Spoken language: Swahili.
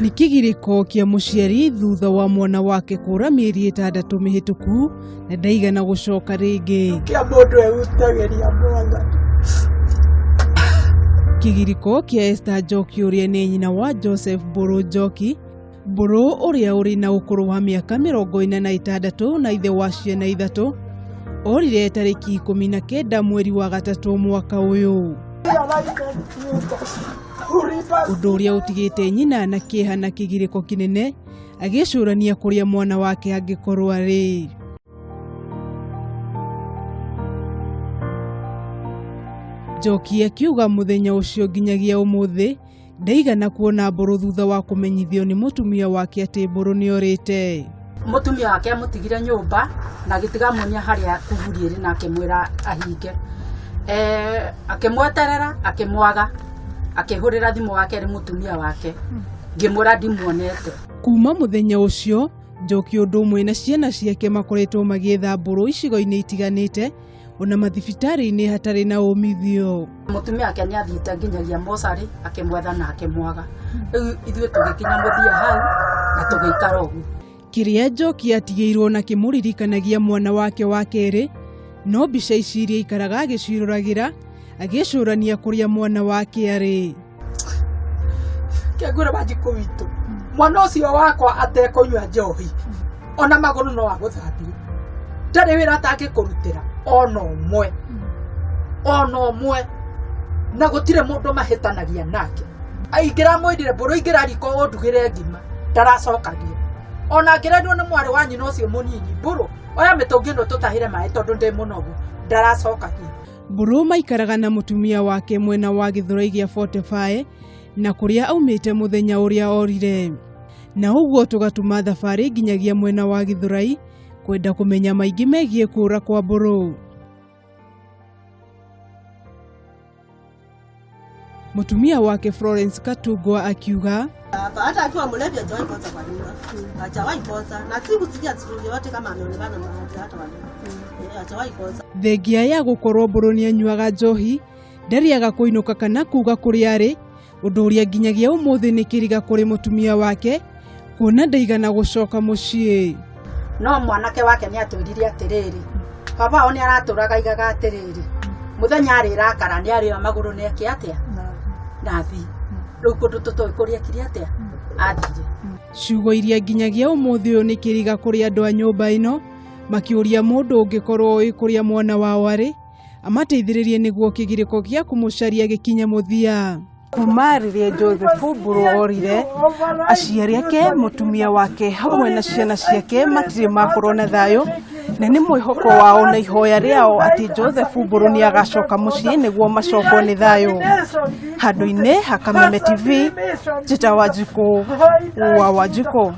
Nĩ kĩgirĩko kĩa mũciari thutha wa mwana wake kũra mĩeri 6 mĩhĩtũku na ndaigana gũcoka rĩngĩ. Kĩgirĩko kĩa Esther Njoki ũrĩa nĩ nyina wa Joseph Mburu Njoki. Mburu ũrĩa ũrĩ na ũkũrũ wa mĩaka 46 na ithe wa ciana 3 orire tarĩki 19 mweri wa gatatũ mwaka ũyũ. Ũndũ ũrĩa ũtigĩte nyina na kĩeha na kĩgirĩko kĩnene agĩcũrania kũrĩa mwana wake angĩkorwo arĩ. Njoki akiuga mũthenya ũcio nginyagia ũmũthĩ ndaigana kuona Mburu thutha wa kũmenyithio nĩ mũtumia wake atĩ Mburu nĩorĩte. Mũtumia wake amũtigire nyũmba na gĩtigamuonia harĩa kuburi ĩrĩ na akĩmwĩra ahinge. Akĩmweterera akĩmwaga akĩhũrĩra thimũ wake arĩ mũtumia wake ngĩmũra ndimuonete. Kuma mũthenya ũcio Njoki ũndũ ũmwe na ciana ciake makoretwo magĩetha Mburu icigo-inĩ itiganĩte ona mathibitarĩ-inĩ hatarĩ na umithio. Mũtumia wake nĩathiĩte nginyagia mocarĩ akĩmwetha na akĩmwaga. Rĩu ithuĩ tũgĩkinya mũthia hau na tũgĩikara ũguo. Kĩrĩa Njoki atigĩirwo na kĩmũririkanagia mwana wake wa kerĩ no mbica ici iria ikaraga agĩciroragĩra agĩcũrania kũrĩa mwana wake arĩ. Kĩngũra Wanjikũ witũ mwana ũcio wakwa atekũnyua njohi ona magũrũ no agũthambia ndarĩ wĩra atangĩkũrutĩra ona ũmwe na gũtirĩ mũndũ mahĩtanagia nake. Aingĩra mwĩrire Mburu ingĩra riko ũndugĩre ngima ndaracokagia ona ngĩrendwo nĩ mwarĩ wa nyina ũcio mũnini Mburu oya mĩtũngi ĩno tũtahĩre maĩ tondũ ndĩ mũnogu ndaracokagia. Mburu maikaraga na mũtumia wake mwena wa Gĩthũrai gĩa 45 na kũrĩa aumĩte mũthenya ũrĩa orire. Na ũguo tũgatuma thabarĩ nginyagia mwena wa Gĩthũrai kwenda kũmenya maingĩ megiĩ kũra kwa Mburu. Mũtumia wake Florence Katungwa akiuga hata akiwa mlevi hajawahi kosa kwa nyumba. Hajawahi kosa na sikusikia siku yote kama ameonekana mahali hata wale. Hajawahi kosa. Thengia ya gũkorwo Mburu nĩanyuaga njohi ndariaga kũinũka kana kuga kũrĩa arĩ ũndũ ũrĩa nginyagia ũmũthĩ nĩ kĩriga kũrĩ mũtumia wake kuona ndaigana gũcoka mũciĩ. No mwanake wake nĩatwĩrire atĩrĩrĩ baba o nĩaratũraga igaga atĩrĩrĩ mũthenya arĩrakara nĩarĩoya magũrũ nĩeke atĩa nathi rĩu kũndũ tũtoĩ kũrĩa kiri atĩa athire. Ciugo iria nginyagia ũmũthĩ ũyũ nĩ kĩriga kũrĩ andũ a nyũmba ĩno makĩũria mũndũ ũngĩkorwo oĩ kũrĩa mwana wao arĩ amateithĩrĩrie nĩguo kĩgirĩko gĩa kũmũcaria gĩkinye mũthia. Kuma rĩrĩa Joseph Mburu orire aciari ake mũtumia wake hamwe na ciana ciake matirĩ makorwo na thayũ na nĩ mwĩhoko wao na ihoya rĩao atĩ Joseph Mburu nĩagacoka mũciĩ nĩguo macokwo nĩ thayũ. Handũ-inĩ ha Kameme TV, Njĩta Wanjikũ wa Wanjikũ.